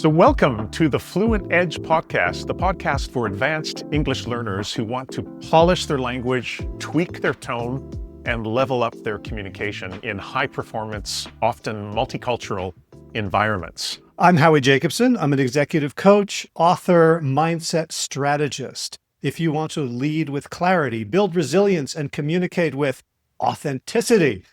So welcome to the Fluent Edge Podcast, the podcast for advanced English learners who want to polish their language, tweak their tone, and level up their communication in high-performance, often multicultural environments. I'm Howie Jacobson. I'm an executive coach, author, mindset strategist. If you want to lead with clarity, build resilience, and communicate with authenticity,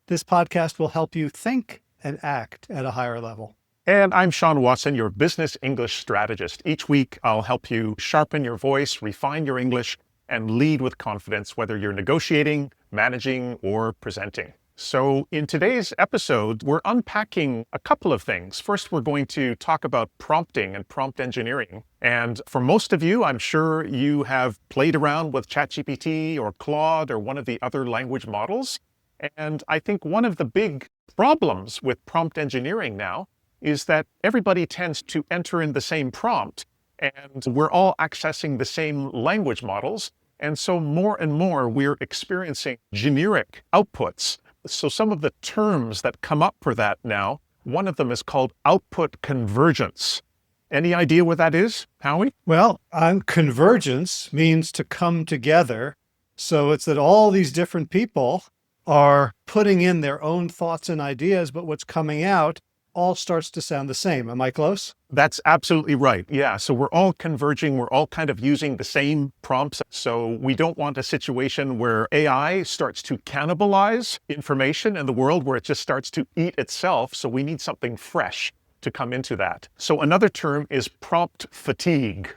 this podcast will help you think and act at a higher level. And I'm Sean Watson, your business English strategist. Each week, I'll help you sharpen your voice, refine your English, and lead with confidence, whether you're negotiating, managing, or presenting. So in today's episode, we're unpacking a couple of things. First, we're going to talk about prompting and prompt engineering. And for most of you, I'm sure you have played around with ChatGPT or Claude or one of the other language models. And I think one of the big problems with prompt engineering now is that everybody tends to enter in the same prompt, and we're all accessing the same language models. And so more and more, we're experiencing generic outputs. So some of the terms that come up for that now, one of them is called output convergence. Any idea what that is, Howie? Well, convergence means to come together. So it's that all these different people are putting in their own thoughts and ideas, but what's coming out all starts to sound the same. Am I close? That's absolutely right. Yeah. So we're all converging. We're all kind of using the same prompts. So we don't want a situation where AI starts to cannibalize information in the world, where it just starts to eat itself. So we need something fresh to come into that. So another term is prompt fatigue.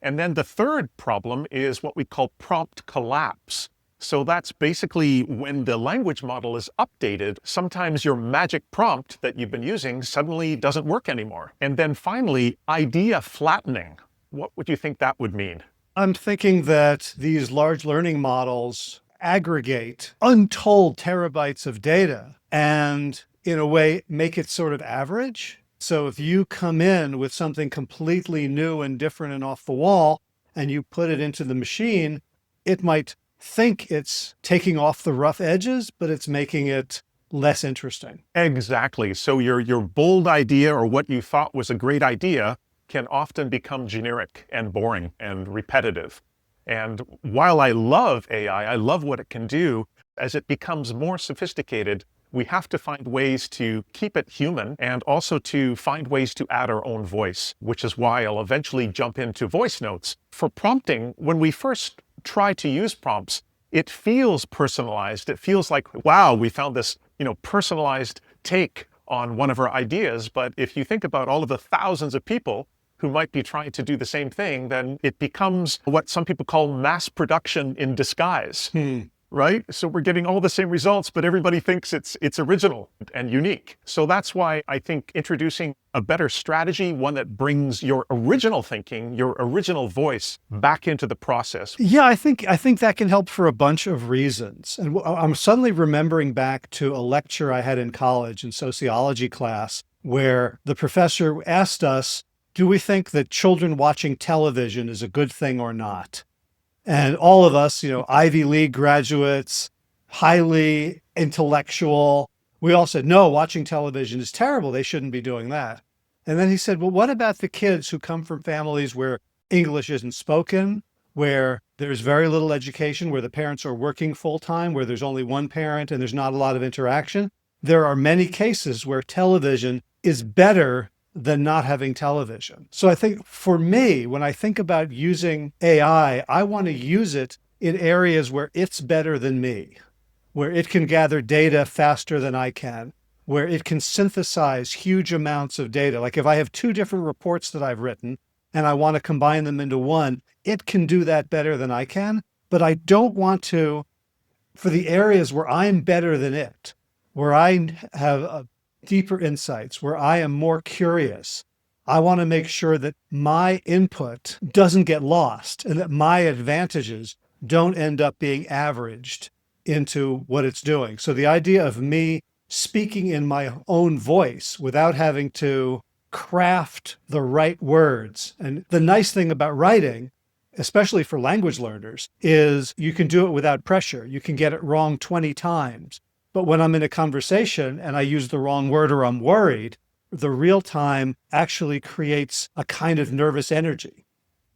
And then the third problem is what we call prompt collapse. So that's basically when the language model is updated, sometimes your magic prompt that you've been using suddenly doesn't work anymore. And then finally, idea flattening. What would you think that would mean? I'm thinking that these large learning models aggregate untold terabytes of data and in a way make it sort of average. So if you come in with something completely new and different and off the wall and you put it into the machine, it might think it's taking off the rough edges, but it's making it less interesting. Exactly. So your bold idea or what you thought was a great idea can often become generic and boring and repetitive. And while I love AI, I love what it can do, as it becomes more sophisticated, we have to find ways to keep it human and also to find ways to add our own voice, which is why I'll eventually jump into Voicenotes. For prompting, when we first try to use prompts, it feels personalized. It feels like, wow, we found this, personalized take on one of our ideas. But if you think about all of the thousands of people who might be trying to do the same thing, then it becomes what some people call mass production in disguise. Right? So we're getting all the same results, but everybody thinks it's original and unique. So that's why I think introducing a better strategy, one that brings your original thinking, your original voice back into the process. Yeah, I think that can help for a bunch of reasons. And I'm suddenly remembering back to a lecture I had in college in sociology class where the professor asked us, do we think that children watching television is a good thing or not? And all of us, Ivy League graduates, highly intellectual, we all said, no, watching television is terrible. They shouldn't be doing that. And then he said, well, what about the kids who come from families where English isn't spoken, where there's very little education, where the parents are working full time, where there's only one parent and there's not a lot of interaction? There are many cases where television is better than not having television. So I think for me, when I think about using AI, I want to use it in areas where it's better than me, where it can gather data faster than I can, where it can synthesize huge amounts of data. Like if I have two different reports that I've written and I want to combine them into one, it can do that better than I can. But I don't want to, for the areas where I'm better than it, where I have deeper insights, where I am more curious, I want to make sure that my input doesn't get lost and that my advantages don't end up being averaged into what it's doing. So the idea of me speaking in my own voice without having to craft the right words. And the nice thing about writing, especially for language learners, is you can do it without pressure. You can get it wrong 20 times. But when I'm in a conversation and I use the wrong word or I'm worried, the real time actually creates a kind of nervous energy.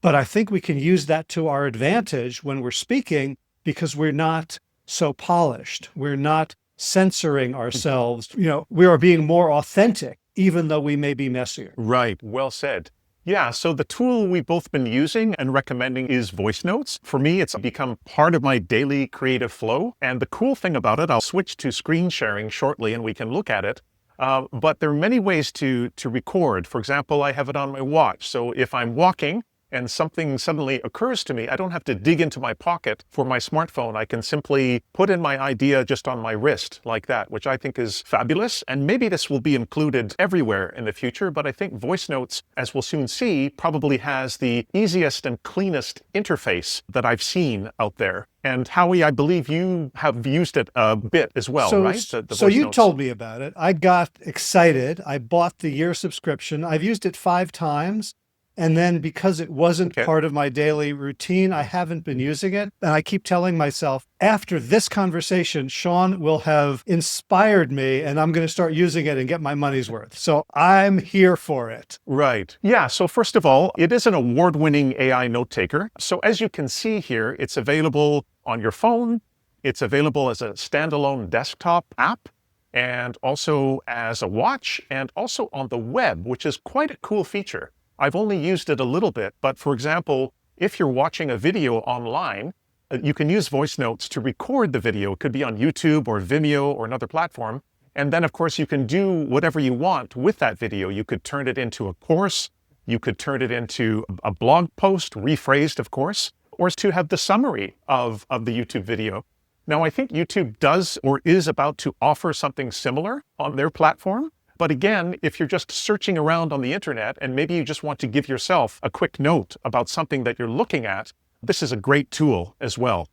But I think we can use that to our advantage when we're speaking because we're not so polished. We're not censoring ourselves. We are being more authentic, even though we may be messier. Right. Well said. Yeah, so the tool we've both been using and recommending is Voicenotes. For me, it's become part of my daily creative flow. And the cool thing about it, I'll switch to screen sharing shortly and we can look at it. But there are many ways to record. For example, I have it on my watch. So if I'm walking and something suddenly occurs to me, I don't have to dig into my pocket for my smartphone. I can simply put in my idea just on my wrist like that, which I think is fabulous. And maybe this will be included everywhere in the future, but I think Voicenotes, as we'll soon see, probably has the easiest and cleanest interface that I've seen out there. And Howie, I believe you have used it a bit as well, right? So you told me about it. I got excited. I bought the year subscription. I've used it 5 times. And then because it wasn't part of my daily routine, I haven't been using it. And I keep telling myself, after this conversation, Sean will have inspired me and I'm going to start using it and get my money's worth. So I'm here for it. Right. Yeah. So first of all, it is an award-winning AI note taker. So as you can see here, it's available on your phone. It's available as a standalone desktop app and also as a watch and also on the web, which is quite a cool feature. I've only used it a little bit, but for example, if you're watching a video online, you can use Voicenotes to record the video. It could be on YouTube or Vimeo or another platform. And then of course you can do whatever you want with that video. You could turn it into a course. You could turn it into a blog post, rephrased of course, or to have the summary of the YouTube video. Now I think YouTube does or is about to offer something similar on their platform. But again, if you're just searching around on the internet and maybe you just want to give yourself a quick note about something that you're looking at, this is a great tool as well.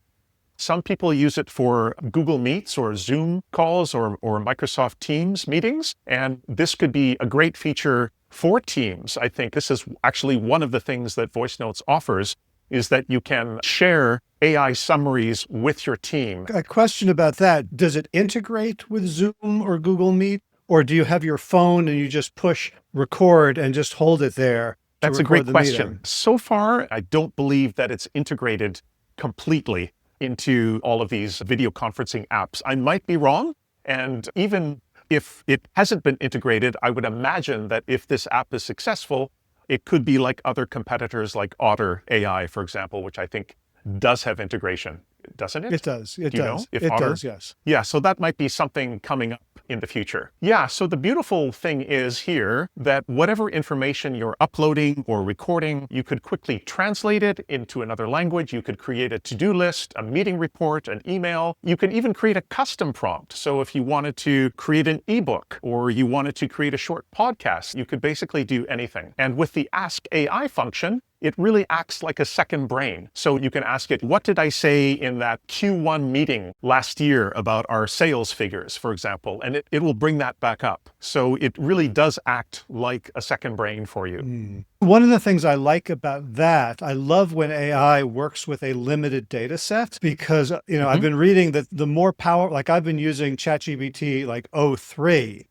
Some people use it for Google Meets or Zoom calls or Microsoft Teams meetings. And this could be a great feature for Teams. I think this is actually one of the things that Voicenotes offers is that you can share AI summaries with your team. A question about that. Does it integrate with Zoom or Google Meet? Or do you have your phone and you just push record and just hold it there? That's a great question. So far, I don't believe that it's integrated completely into all of these video conferencing apps. I might be wrong. And even if it hasn't been integrated, I would imagine that if this app is successful, it could be like other competitors like Otter AI, for example, which I think does have integration, doesn't it? It does. It Do you does. know if It Otter? does, yes. Yeah, so that might be something coming up in the future. Yeah, so the beautiful thing is here that whatever information you're uploading or recording, you could quickly translate it into another language. You could create a to-do list, a meeting report, an email. You can even create a custom prompt. So if you wanted to create an ebook or you wanted to create a short podcast, you could basically do anything. And with the Ask AI function, it really acts like a second brain. So you can ask it, what did I say in that Q1 meeting last year about our sales figures, for example? And it will bring that back up. So it really does act like a second brain for you. One of the things I like about that, I love when AI works with a limited data set because, I've been reading that the more power, like I've been using ChatGPT like O3,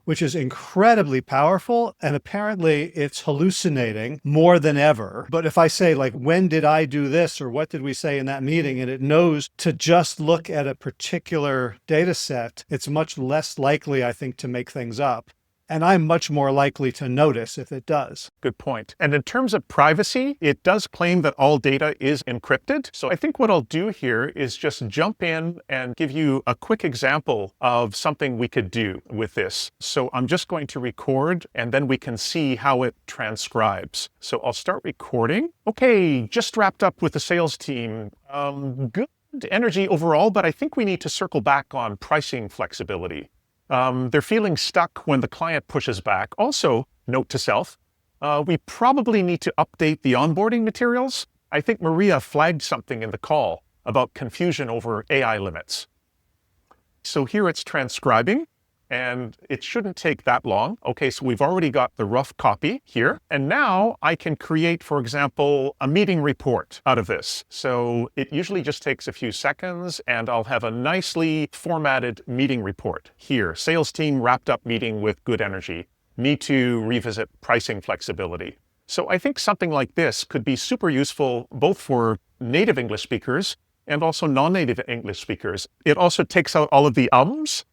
which is incredibly powerful. And apparently it's hallucinating more than ever. But if I say like, when did I do this? Or what did we say in that meeting? And it knows to just look at a particular data set, it's much less likely, I think, to make things up. And I'm much more likely to notice if it does. Good point. And in terms of privacy, it does claim that all data is encrypted. So I think what I'll do here is just jump in and give you a quick example of something we could do with this. So I'm just going to record and then we can see how it transcribes. So I'll start recording. Okay, just wrapped up with the sales team. Good energy overall, but I think we need to circle back on pricing flexibility. They're feeling stuck when the client pushes back. Also, note to self, we probably need to update the onboarding materials. I think Maria flagged something in the call about confusion over AI limits. So here it's transcribing, and it shouldn't take that long. Okay, so we've already got the rough copy here. And now I can create, for example, a meeting report out of this. So it usually just takes a few seconds and I'll have a nicely formatted meeting report here. Sales team wrapped up meeting with good energy. need to revisit pricing flexibility. So I think something like this could be super useful both for native English speakers and also non-native English speakers. It also takes out all of the ums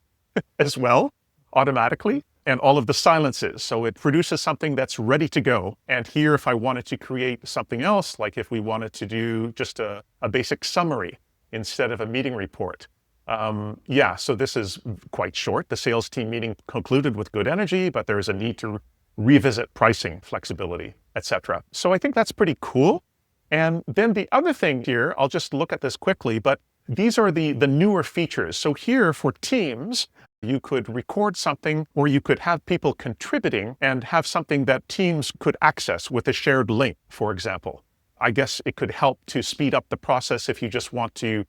as well automatically and all of the silences. So it produces something that's ready to go. And here, if I wanted to create something else, like if we wanted to do just a basic summary instead of a meeting report. So this is quite short. The sales team meeting concluded with good energy, but there is a need to revisit pricing flexibility, etc. So I think that's pretty cool. And then the other thing here, I'll just look at this quickly, but these are the newer features. So here for Teams, you could record something or you could have people contributing and have something that Teams could access with a shared link, for example. I guess it could help to speed up the process if you just want to,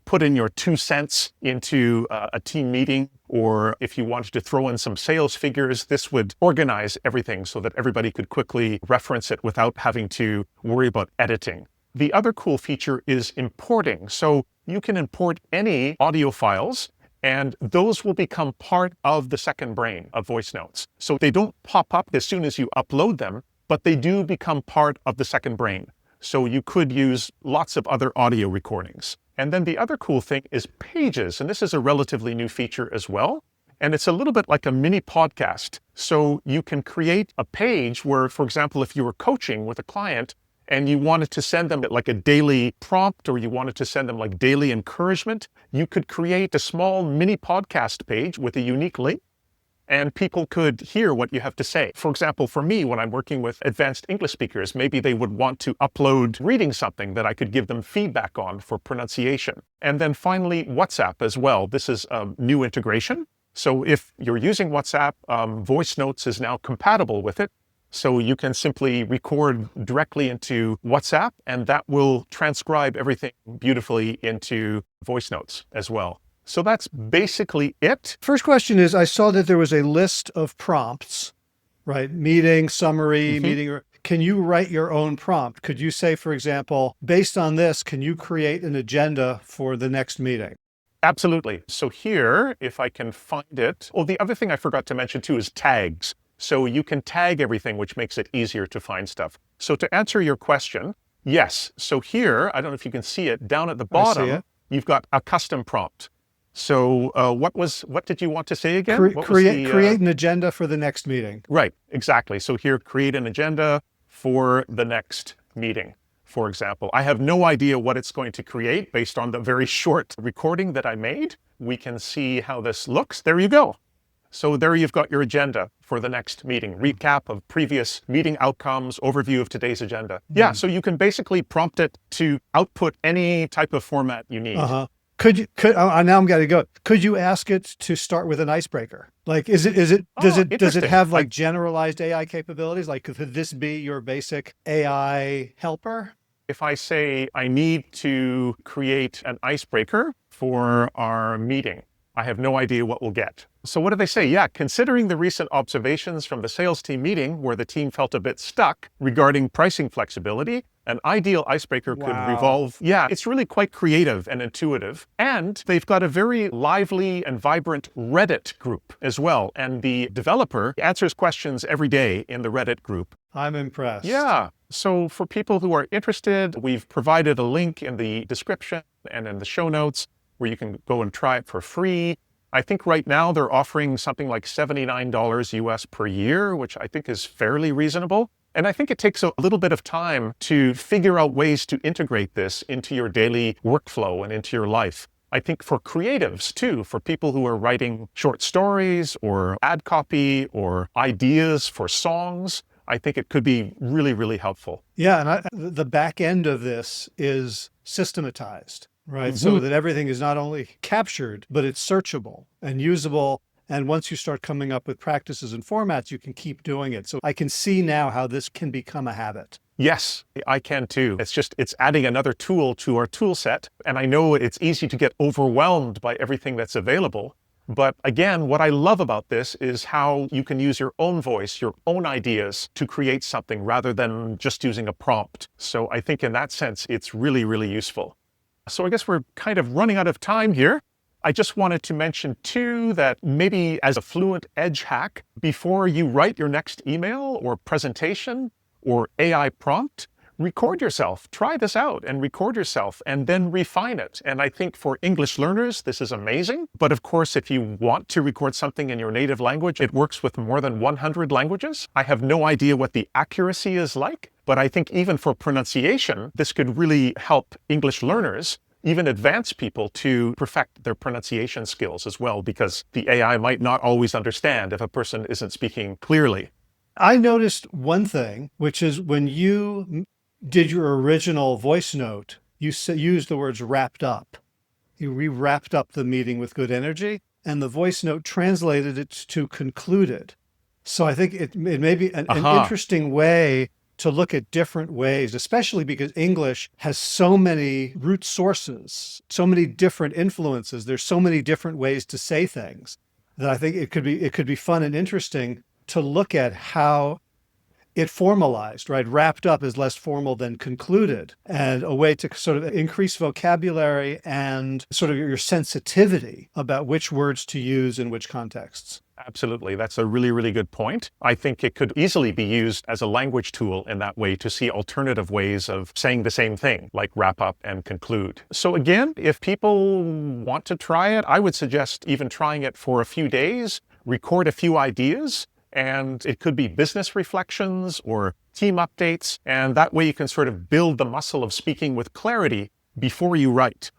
put in your 2 cents into a team meeting, or if you wanted to throw in some sales figures, this would organize everything so that everybody could quickly reference it without having to worry about editing. The other cool feature is importing. So you can import any audio files, and those will become part of the second brain of Voicenotes. So they don't pop up as soon as you upload them, but they do become part of the second brain. So you could use lots of other audio recordings. And then the other cool thing is pages, and this is a relatively new feature as well. And it's a little bit like a mini podcast. So you can create a page where, for example, if you were coaching with a client and you wanted to send them like a daily prompt, or you wanted to send them like daily encouragement, you could create a small mini podcast page with a unique link, and people could hear what you have to say. For example, for me, when I'm working with advanced English speakers, maybe they would want to upload reading something that I could give them feedback on for pronunciation. And then finally, WhatsApp as well. This is a new integration. So if you're using WhatsApp, Voicenotes is now compatible with it. So you can simply record directly into WhatsApp, and that will transcribe everything beautifully into Voicenotes as well. So that's basically it. First question is, I saw that there was a list of prompts, right? Meeting, summary, meeting. Can you write your own prompt? Could you say, for example, based on this, can you create an agenda for the next meeting? Absolutely. So here, if I can find it. Oh, the other thing I forgot to mention too is tags. So you can tag everything, which makes it easier to find stuff. So to answer your question, yes. So here, I don't know if you can see it, down at the bottom, you've got a custom prompt. So what did you want to say again? Create an agenda for the next meeting. Right, exactly. So here, create an agenda for the next meeting, for example. I have no idea what it's going to create based on the very short recording that I made. We can see how this looks. There you go. So there you've got your agenda for the next meeting, recap of previous meeting outcomes, overview of today's agenda. Yeah, so you can basically prompt it to output any type of format you need. Now I'm going to go. Could you ask it to start with an icebreaker? Like, does it have like generalized AI capabilities? Like, could this be your basic AI helper? If I say I need to create an icebreaker for our meeting, I have no idea what we'll get. So what do they say? Yeah, considering the recent observations from the sales team meeting where the team felt a bit stuck regarding pricing flexibility, an ideal icebreaker could revolve. Yeah, it's really quite creative and intuitive. And they've got a very lively and vibrant Reddit group as well. And the developer answers questions every day in the Reddit group. I'm impressed. Yeah. So for people who are interested, we've provided a link in the description and in the show notes where you can go and try it for free. I think right now they're offering something like $79 US per year, which I think is fairly reasonable. And I think it takes a little bit of time to figure out ways to integrate this into your daily workflow and into your life. I think for creatives too, for people who are writing short stories or ad copy or ideas for songs, I think it could be really, really helpful. Yeah, and the back end of this is systematized. Right. So that everything is not only captured, but it's searchable and usable. And once you start coming up with practices and formats, you can keep doing it. So I can see now how this can become a habit. Yes, I can too. It's adding another tool to our tool set. And I know it's easy to get overwhelmed by everything that's available. But again, what I love about this is how you can use your own voice, your own ideas to create something rather than just using a prompt. So I think in that sense, it's really, really useful. So I guess we're kind of running out of time here. I just wanted to mention too that maybe as a Fluent Edge hack, before you write your next email or presentation or AI prompt, record yourself. Try this out and record yourself and then refine it. And I think for English learners, this is amazing. But of course, if you want to record something in your native language, it works with more than 100 languages. I have no idea what the accuracy is like, but I think even for pronunciation, this could really help English learners, even advanced people, to perfect their pronunciation skills as well, because the AI might not always understand if a person isn't speaking clearly. I noticed one thing, which is when you did your original voice note, you used the words wrapped up. You wrapped up the meeting with good energy, and the voice note translated it to concluded. So I think it may be an interesting way to look at different ways, especially because English has so many root sources, so many different influences. There's so many different ways to say things that I think it could be fun and interesting to look at how it formalized, right? Wrapped up is less formal than concluded, and a way to sort of increase vocabulary and sort of your sensitivity about which words to use in which contexts. Absolutely. That's a really, really good point. I think it could easily be used as a language tool in that way to see alternative ways of saying the same thing, like wrap up and conclude. So again, if people want to try it, I would suggest even trying it for a few days, record a few ideas, and it could be business reflections or team updates. And that way you can sort of build the muscle of speaking with clarity before you write.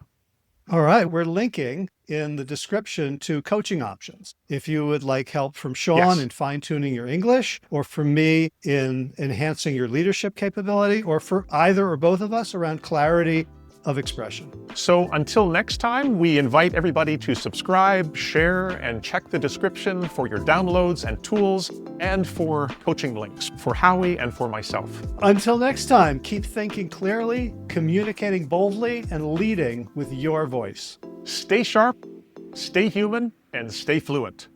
All right, we're linking in the description to coaching options. If you would like help from Sean in fine-tuning your English, or from me in enhancing your leadership capability, or for either or both of us around clarity of expression. So until next time, we invite everybody to subscribe, share, and check the description for your downloads and tools, and for coaching links for Howie and for myself. Until next time, keep thinking clearly, communicating boldly, and leading with your voice. Stay sharp, stay human, and stay fluent.